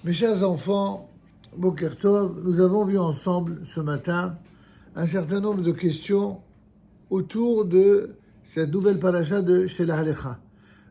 Mes chers enfants, Boker Tov, nous avons vu ensemble ce matin un certain nombre de questions autour de cette nouvelle paracha de Shelach Lecha.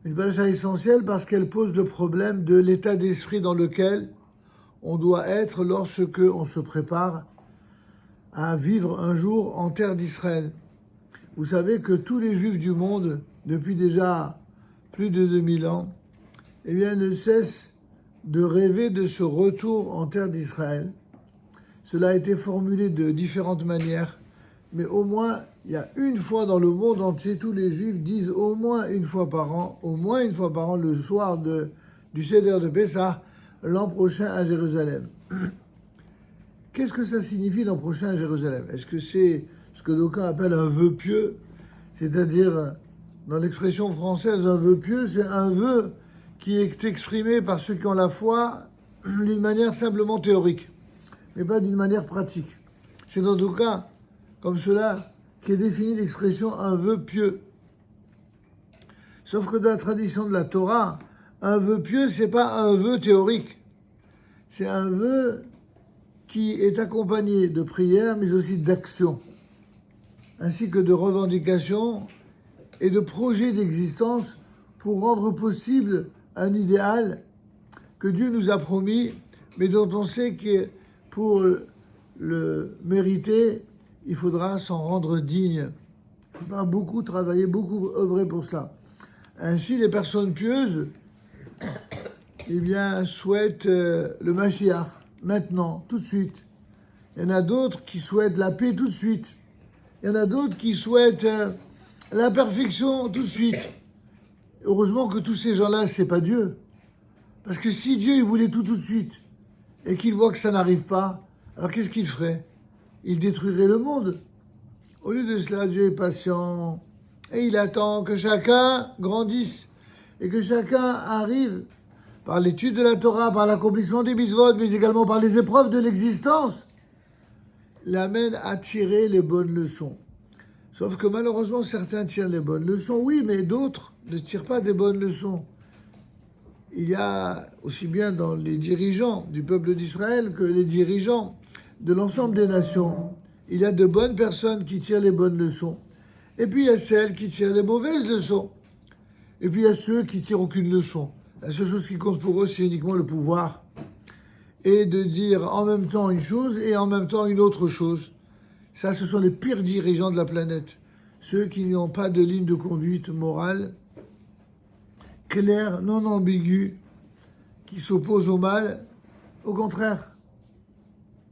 Une paracha essentielle parce qu'elle pose le problème de l'état d'esprit dans lequel on doit être lorsque on se prépare à vivre un jour en terre d'Israël. Vous savez que tous les Juifs du monde, depuis déjà plus de 2000 ans, ne cessent de rêver de ce retour en terre d'Israël. Cela a été formulé de différentes manières, mais au moins, il y a une fois dans le monde entier, tous les Juifs disent au moins une fois par an, le soir du Seder de Pessah, l'an prochain à Jérusalem. Qu'est-ce que ça signifie l'an prochain à Jérusalem? Est-ce que c'est ce que d'aucuns appellent un vœu pieux? C'est-à-dire, dans l'expression française, un vœu pieux, c'est un vœu qui est exprimé par ceux qui ont la foi d'une manière simplement théorique, mais pas d'une manière pratique. C'est dans tout cas comme cela qu'est définie l'expression un vœu pieux. Sauf que dans la tradition de la Torah, un vœu pieux, c'est pas un vœu théorique. C'est un vœu qui est accompagné de prières, mais aussi d'actions, ainsi que de revendications et de projets d'existence pour rendre possible un idéal que Dieu nous a promis, mais dont on sait que pour le mériter, il faudra s'en rendre digne. Il faudra beaucoup travailler, beaucoup œuvrer pour cela. Ainsi, les personnes pieuses souhaitent le Mashiach, maintenant, tout de suite. Il y en a d'autres qui souhaitent la paix tout de suite. Il y en a d'autres qui souhaitent la perfection tout de suite. Heureusement que tous ces gens-là, c'est pas Dieu. Parce que si Dieu il voulait tout de suite et qu'il voit que ça n'arrive pas, alors qu'est-ce qu'il ferait? Il détruirait le monde. Au lieu de cela, Dieu est patient et il attend que chacun grandisse et que chacun arrive par l'étude de la Torah, par l'accomplissement des mitzvot, mais également par les épreuves de l'existence, l'amène à tirer les bonnes leçons. Sauf que malheureusement, certains tirent les bonnes leçons, oui, mais d'autres ne tirent pas des bonnes leçons. Il y a aussi bien dans les dirigeants du peuple d'Israël que les dirigeants de l'ensemble des nations. Il y a de bonnes personnes qui tirent les bonnes leçons. Et puis il y a celles qui tirent les mauvaises leçons. Et puis il y a ceux qui tirent aucune leçon. La seule chose qui compte pour eux, c'est uniquement le pouvoir. Et de dire en même temps une chose et en même temps une autre chose. Ça, ce sont les pires dirigeants de la planète. Ceux qui n'ont pas de ligne de conduite morale, claire, non ambiguë, qui s'opposent au mal. Au contraire,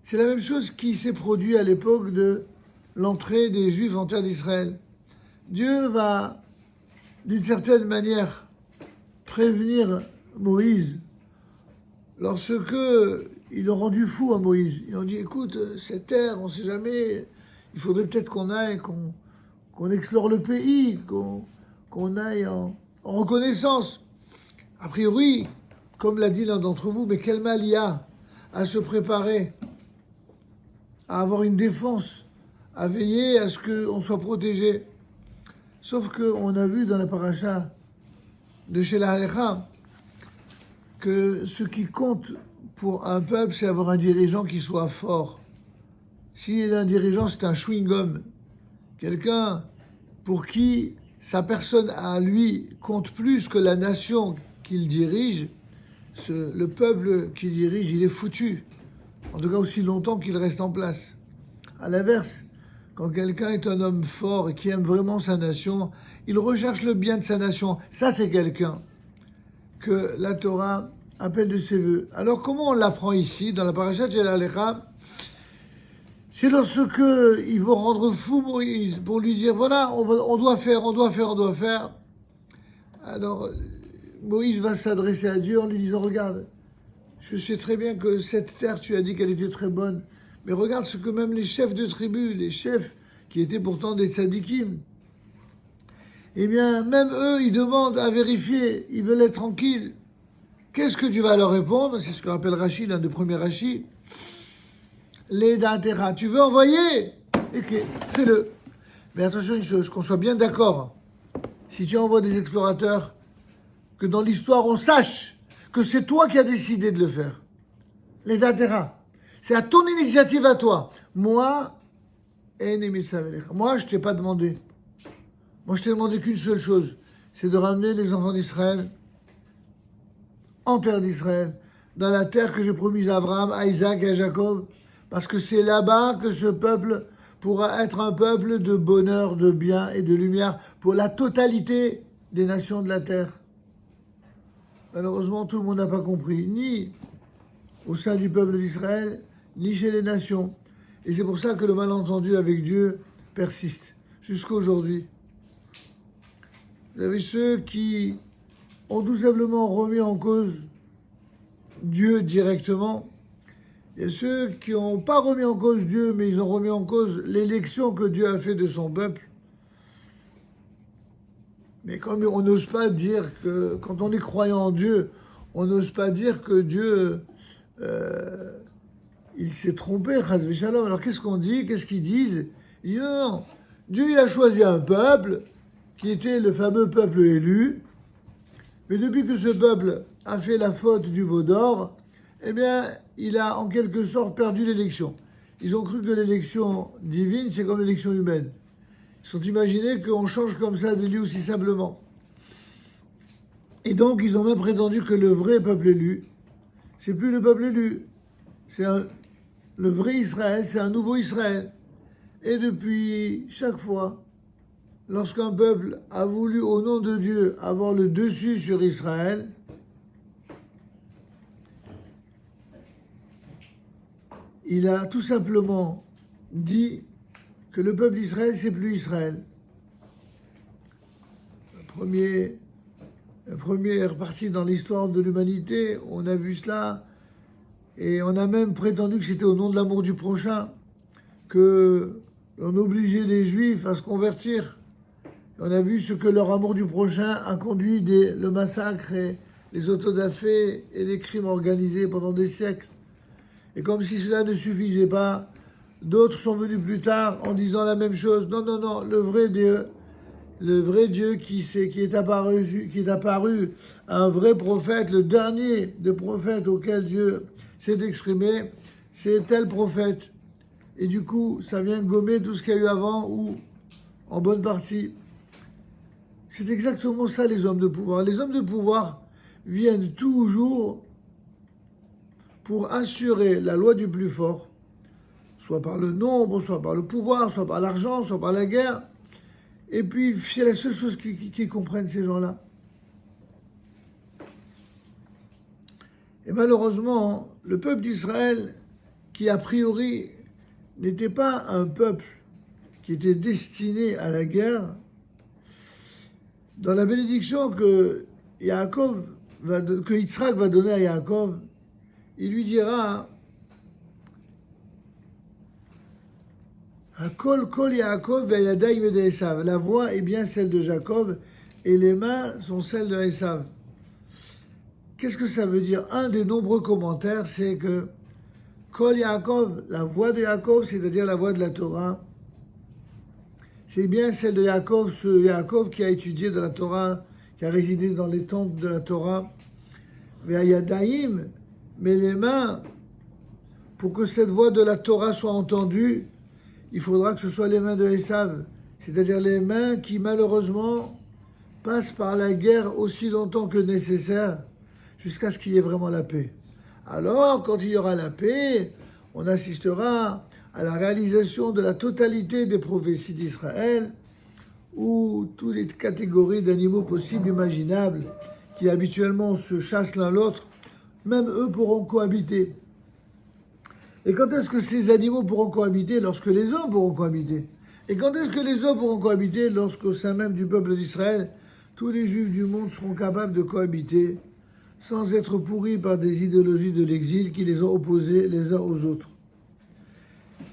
c'est la même chose qui s'est produit à l'époque de l'entrée des Juifs en terre d'Israël. Dieu va, d'une certaine manière, prévenir Moïse lorsque ils l'ont rendu fou à Moïse. Ils ont dit, écoute, cette terre, on ne sait jamais, il faudrait peut-être qu'on aille, qu'on explore le pays, qu'on aille en reconnaissance. A priori, comme l'a dit l'un d'entre vous, mais quel mal il y a à se préparer, à avoir une défense, à veiller à ce qu'on soit protégé. Sauf qu'on a vu dans la paracha de Shelach Lecha que ce qui compte pour un peuple, c'est avoir un dirigeant qui soit fort. Si un dirigeant, c'est un chewing-gum, quelqu'un pour qui sa personne à lui compte plus que la nation qu'il dirige, le peuple qu'il dirige, il est foutu. En tout cas, aussi longtemps qu'il reste en place. À l'inverse, quand quelqu'un est un homme fort et qui aime vraiment sa nation, il recherche le bien de sa nation. Ça, c'est quelqu'un que la Torah appelle de ses voeux. Alors, comment on l'apprend ici, dans la paracha de Shelach Lecha? C'est lorsque ils vont rendre fou Moïse pour lui dire, voilà, on doit faire. Alors, Moïse va s'adresser à Dieu en lui disant, regarde, je sais très bien que cette terre, tu as dit qu'elle était très bonne, mais regarde ce que même les chefs de tribu, les chefs qui étaient pourtant des tzadikim, même eux, ils demandent à vérifier, ils veulent être tranquilles. Qu'est-ce que tu vas leur répondre? C'est ce qu'on appelle Rashi, l'un des premiers Rashi. Les Da'atera, tu veux envoyer? Ok, fais-le. Mais attention une chose, qu'on soit bien d'accord. Si tu envoies des explorateurs, que dans l'histoire on sache que c'est toi qui as décidé de le faire. Ledatera. C'est à ton initiative à toi. Moi, moi, je t'ai pas demandé. Moi, je t'ai demandé qu'une seule chose, c'est de ramener les enfants d'Israël en terre d'Israël, dans la terre que j'ai promise à Abraham, à Isaac et à Jacob, parce que c'est là-bas que ce peuple pourra être un peuple de bonheur, de bien et de lumière pour la totalité des nations de la terre. Malheureusement, tout le monde n'a pas compris, ni au sein du peuple d'Israël, ni chez les nations. Et c'est pour ça que le malentendu avec Dieu persiste jusqu'à aujourd'hui. Vous avez ceux qui ont tout simplement remis en cause Dieu directement. Il y a ceux qui n'ont pas remis en cause Dieu, mais ils ont remis en cause l'élection que Dieu a fait de son peuple. Mais comme on n'ose pas dire que, quand on est croyant en Dieu, on n'ose pas dire que Dieu, il s'est trompé, chas v'shalom. Alors qu'est-ce qu'on dit? Qu'est-ce qu'ils disent? Ils disent non. Dieu, il a choisi un peuple qui était le fameux peuple élu. Mais depuis que ce peuple a fait la faute du veau d'or, eh bien, il a en quelque sorte perdu l'élection. Ils ont cru que l'élection divine, c'est comme l'élection humaine. Ils se sont imaginés qu'on change comme ça d'élu aussi simplement. Et donc, ils ont même prétendu que le vrai peuple élu, c'est plus le peuple élu. Le vrai Israël, c'est un nouveau Israël. Et depuis, chaque fois, lorsqu'un peuple a voulu, au nom de Dieu, avoir le dessus sur Israël, il a tout simplement dit que le peuple d'Israël, c'est plus Israël. La première partie dans l'histoire de l'humanité, on a vu cela, et on a même prétendu que c'était au nom de l'amour du prochain, que l'on obligeait les Juifs à se convertir. On a vu ce que leur amour du prochain a conduit le massacre et les autodafés et les crimes organisés pendant des siècles. Et comme si cela ne suffisait pas, d'autres sont venus plus tard en disant la même chose. Non, non, non, le vrai Dieu qui est apparu à un vrai prophète, le dernier des prophètes auquel Dieu s'est exprimé, c'est tel prophète. Et du coup, ça vient gommer tout ce qu'il y a eu avant ou en bonne partie. C'est exactement ça les hommes de pouvoir. Les hommes de pouvoir viennent toujours pour assurer la loi du plus fort, soit par le nombre, soit par le pouvoir, soit par l'argent, soit par la guerre. Et puis, c'est la seule chose qu'ils comprennent, ces gens-là. Et malheureusement, le peuple d'Israël, qui a priori n'était pas un peuple qui était destiné à la guerre, dans la bénédiction que Yitzhak va donner à Yaakov, il lui dira Kol Yaakov ve'yadayim de Esav. La voix est bien celle de Jacob et les mains sont celles de Esav. Qu'est-ce que ça veut dire? Un des nombreux commentaires, c'est que Kol Yaakov, la voix de Yaakov, c'est-à-dire la voix de la Torah, c'est bien celle de Yaakov, ce Yaakov qui a étudié de la Torah, qui a résidé dans les tentes de la Torah. Ve'yadayim, mais les mains, pour que cette voix de la Torah soit entendue, il faudra que ce soit les mains de Esav, c'est-à-dire les mains qui malheureusement passent par la guerre aussi longtemps que nécessaire jusqu'à ce qu'il y ait vraiment la paix. Alors, quand il y aura la paix, on assistera à la réalisation de la totalité des prophéties d'Israël, où toutes les catégories d'animaux possibles, imaginables, qui habituellement se chassent l'un l'autre, même eux pourront cohabiter. Et quand est-ce que ces animaux pourront cohabiter? Lorsque les hommes pourront cohabiter. Et quand est-ce que les hommes pourront cohabiter? Lorsqu'au sein même du peuple d'Israël, tous les juifs du monde seront capables de cohabiter sans être pourris par des idéologies de l'exil qui les ont opposés les uns aux autres.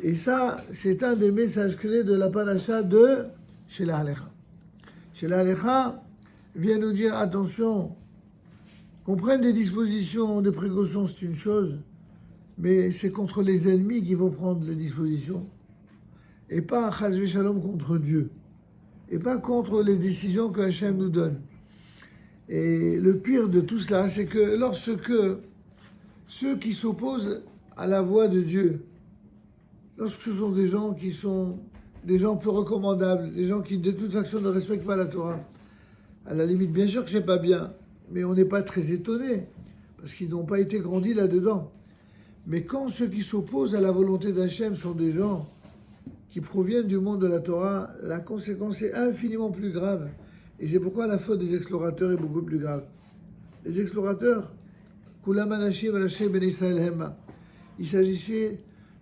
Et ça, c'est un des messages clés de la paracha de Shelach Lecha. Shelach Lecha vient nous dire, attention, qu'on prenne des dispositions, des précautions, c'est une chose, mais c'est contre les ennemis qu'il faut prendre les dispositions, et pas, chas v'shalom, contre Dieu, et pas contre les décisions que Hachem nous donne. Et le pire de tout cela, c'est que lorsque ceux qui s'opposent à la voie de Dieu, lorsque ce sont des gens qui sont des gens peu recommandables, des gens qui de toute façon ne respectent pas la Torah, à la limite, bien sûr que c'est pas bien, mais on n'est pas très étonné, parce qu'ils n'ont pas été grandis là-dedans. Mais quand ceux qui s'opposent à la volonté d'Hachem sont des gens qui proviennent du monde de la Torah, la conséquence est infiniment plus grave. Et c'est pourquoi la faute des explorateurs est beaucoup plus grave. Les explorateurs, Kulam Anashim Anashim Ben Israël Hema, il s'agissait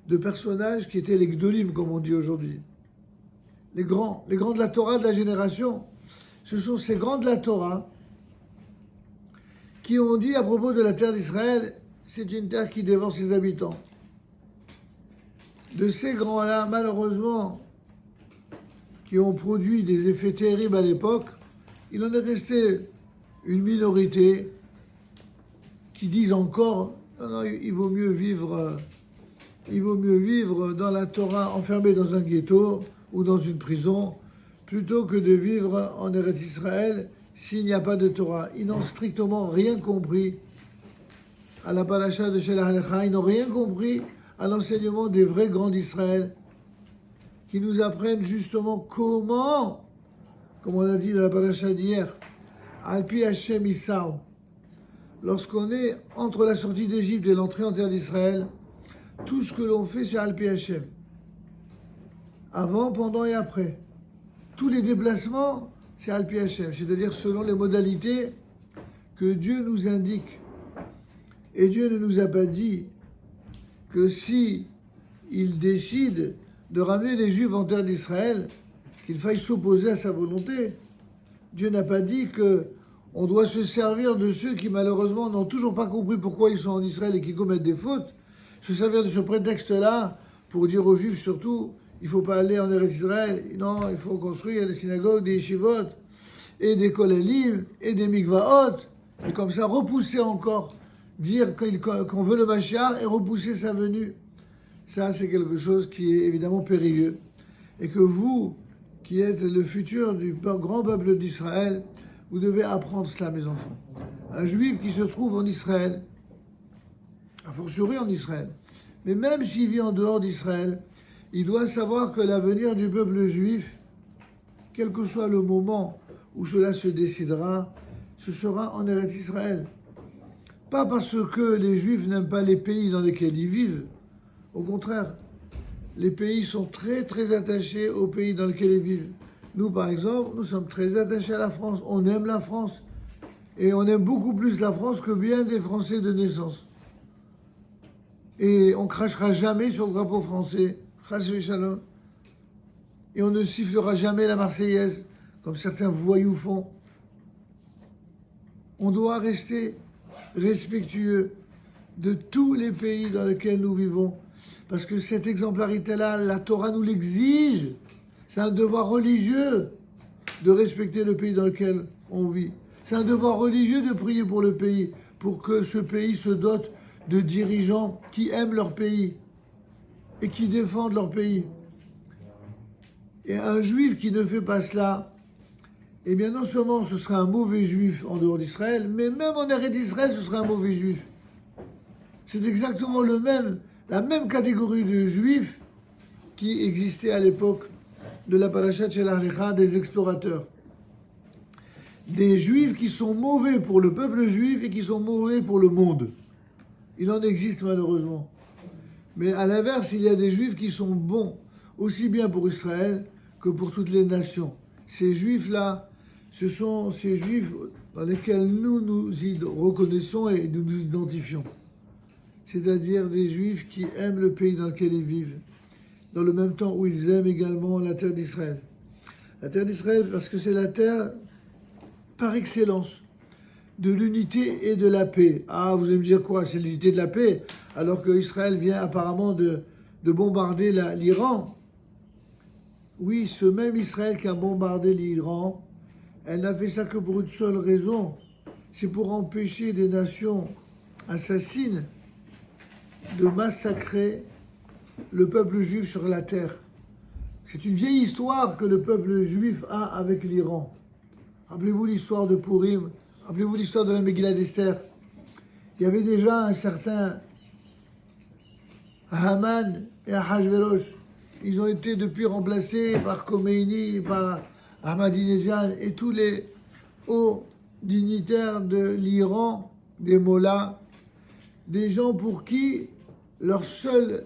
de personnages qui étaient les Gdolim, comme on dit aujourd'hui. Les grands de la Torah de la génération. Ce sont ces grands de la Torah qui ont dit à propos de la terre d'Israël, c'est une terre qui dévore ses habitants. De ces grands-là, malheureusement, qui ont produit des effets terribles à l'époque, il en est resté une minorité qui disent encore non, il vaut mieux vivre dans la Torah enfermé dans un ghetto ou dans une prison plutôt que de vivre en Eretz Israël s'il n'y a pas de Torah. Ils n'ont strictement rien compris à la paracha de Shel HaLecha, ils n'ont rien compris à l'enseignement des vrais grands d'Israël qui nous apprennent justement comment, comme on a dit dans la paracha d'hier, Alpi Hashem Issaou, lorsqu'on est entre la sortie d'Égypte et l'entrée en terre d'Israël, tout ce que l'on fait c'est Alpi Hashem. Avant, pendant et après. Tous les déplacements, c'est Alpi Hashem, c'est-à-dire selon les modalités que Dieu nous indique. Et Dieu ne nous a pas dit que si il décide de ramener les Juifs en terre d'Israël, qu'il faille s'opposer à sa volonté. Dieu n'a pas dit que on doit se servir de ceux qui malheureusement n'ont toujours pas compris pourquoi ils sont en Israël et qui commettent des fautes. Se servir de ce prétexte-là pour dire aux Juifs surtout, il ne faut pas aller en Eretz Israël. Non, il faut construire des synagogues, des yeshivot, et des kolélim, et des mikvaot. Et comme ça, repousser encore, dire qu'on veut le Mashiach et repousser sa venue. Ça, c'est quelque chose qui est évidemment périlleux. Et que vous, qui êtes le futur du grand peuple d'Israël, vous devez apprendre cela, mes enfants. Un juif qui se trouve en Israël, a fortiori en Israël, mais même s'il vit en dehors d'Israël, il doit savoir que l'avenir du peuple juif, quel que soit le moment où cela se décidera, ce sera en Eretz Israël. Pas parce que les Juifs n'aiment pas les pays dans lesquels ils vivent. Au contraire, les pays sont très très attachés aux pays dans lesquels ils vivent. Nous, par exemple, nous sommes très attachés à la France. On aime la France. Et on aime beaucoup plus la France que bien des Français de naissance. Et on crachera jamais sur le drapeau français. Chas v'shalom. Et on ne sifflera jamais la Marseillaise, comme certains voyous font. On doit rester respectueux de tous les pays dans lesquels nous vivons. Parce que cette exemplarité-là, la Torah nous l'exige. C'est un devoir religieux de respecter le pays dans lequel on vit. C'est un devoir religieux de prier pour le pays, pour que ce pays se dote de dirigeants qui aiment leur pays et qui défendent leur pays. Et un juif qui ne fait pas cela, eh bien non seulement ce sera un mauvais juif en dehors d'Israël, mais même en Eretz d'Israël, ce sera un mauvais juif. C'est exactement la même catégorie de juifs qui existait à l'époque de la paracha de Shel HaLecha, des explorateurs. Des juifs qui sont mauvais pour le peuple juif et qui sont mauvais pour le monde. Il en existe malheureusement. Mais à l'inverse, il y a des juifs qui sont bons, aussi bien pour Israël que pour toutes les nations. Ces juifs-là, ce sont ces juifs dans lesquels nous nous reconnaissons et nous nous identifions. C'est-à-dire des juifs qui aiment le pays dans lequel ils vivent, dans le même temps où ils aiment également la terre d'Israël. La terre d'Israël, parce que c'est la terre par excellence de l'unité et de la paix. Ah, vous allez me dire quoi? C'est l'unité de la paix, alors que Israël vient apparemment de bombarder l'Iran. Oui, ce même Israël qui a bombardé l'Iran, elle n'a fait ça que pour une seule raison. C'est pour empêcher des nations assassines de massacrer le peuple juif sur la terre. C'est une vieille histoire que le peuple juif a avec l'Iran. Rappelez-vous l'histoire de Purim, rappelez-vous l'histoire de la Megillah d'Esther. Il y avait déjà un certain Haman et Ahashverosh. Ils ont été depuis remplacés par Khomeini, par Ahmadinejad et tous les hauts dignitaires de l'Iran, des mollahs, des gens pour qui leur seule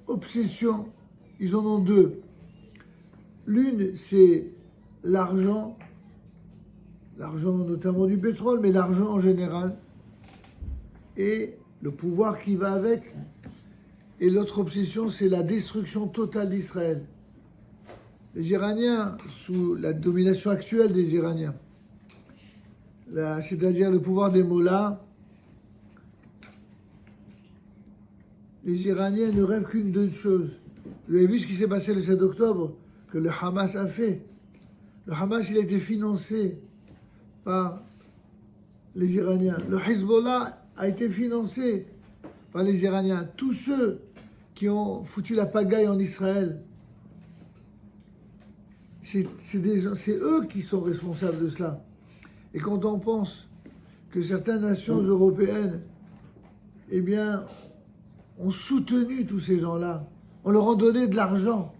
obsession, ils en ont deux. L'une, c'est l'argent notamment du pétrole, mais l'argent en général, et le pouvoir qui va avec. Et l'autre obsession, c'est la destruction totale d'Israël. Les Iraniens, sous la domination actuelle des Iraniens, c'est-à-dire le pouvoir des mollahs, les Iraniens ne rêvent qu'une de choses. Vous avez vu ce qui s'est passé le 7 octobre, que le Hamas a fait. Le Hamas, il a été financé par les Iraniens. Le Hezbollah a été financé par les Iraniens. Tous ceux qui ont foutu la pagaille en Israël, c'est eux qui sont responsables de cela. Et quand on pense que certaines nations européennes, eh bien, ont soutenu tous ces gens-là, on leur a donné de l'argent.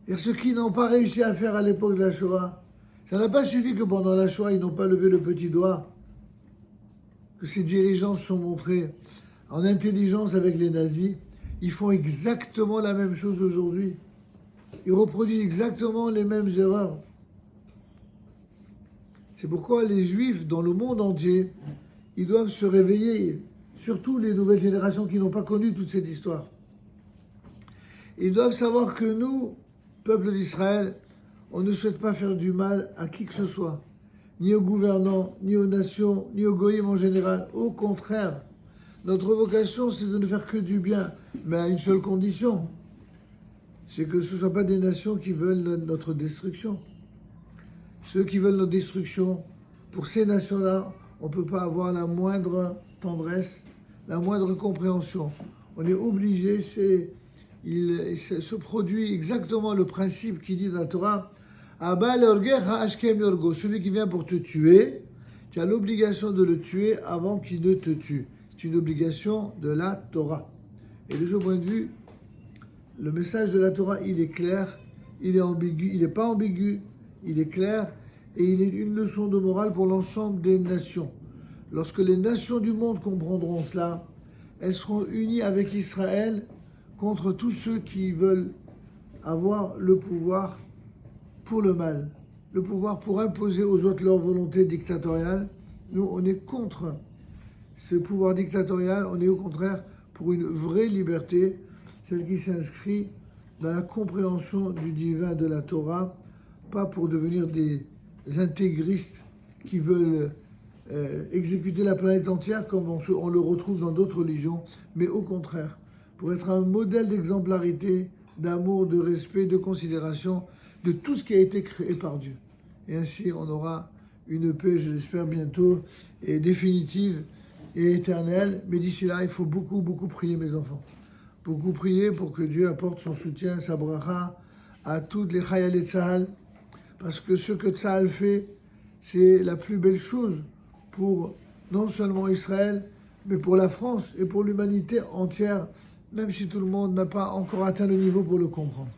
Et ce qu'ils n'ont pas réussi à faire à l'époque de la Shoah, ça n'a pas suffi que pendant la Shoah, ils n'ont pas levé le petit doigt, que ces dirigeants se sont montrés en intelligence avec les nazis. Ils font exactement la même chose aujourd'hui. Ils reproduisent exactement les mêmes erreurs. C'est pourquoi les Juifs dans le monde entier, ils doivent se réveiller, surtout les nouvelles générations qui n'ont pas connu toute cette histoire. Ils doivent savoir que nous, peuple d'Israël, on ne souhaite pas faire du mal à qui que ce soit, ni aux gouvernants, ni aux nations, ni aux goïms en général. Au contraire, notre vocation, c'est de ne faire que du bien, mais à une seule condition, c'est que ce ne soient pas des nations qui veulent notre destruction. Ceux qui veulent notre destruction, pour ces nations-là, on ne peut pas avoir la moindre tendresse, la moindre compréhension. On est obligé, il se produit exactement le principe qui dit dans la Torah, celui qui vient pour te tuer, tu as l'obligation de le tuer avant qu'il ne te tue. C'est une obligation de la Torah. Et de ce point de vue, le message de la Torah, il est clair, il est ambigu, il n'est pas ambigu, il est clair, et il est une leçon de morale pour l'ensemble des nations. Lorsque les nations du monde comprendront cela, elles seront unies avec Israël contre tous ceux qui veulent avoir le pouvoir pour le mal, le pouvoir pour imposer aux autres leur volonté dictatoriale. Nous, on est contre ce pouvoir dictatorial, on est au contraire pour une vraie liberté, celle qui s'inscrit dans la compréhension du divin de la Torah, pas pour devenir des intégristes qui veulent exécuter la planète entière comme on le retrouve dans d'autres religions, mais au contraire, pour être un modèle d'exemplarité, d'amour, de respect, de considération de tout ce qui a été créé par Dieu. Et ainsi, on aura une paix, je l'espère bientôt, et définitive et éternelle. Mais d'ici là, il faut beaucoup, beaucoup prier, mes enfants. Beaucoup prier pour que Dieu apporte son soutien, sa bracha, à toutes les Chayalei Tzahal, parce que ce que Tzahal fait, c'est la plus belle chose pour non seulement Israël, mais pour la France et pour l'humanité entière, même si tout le monde n'a pas encore atteint le niveau pour le comprendre.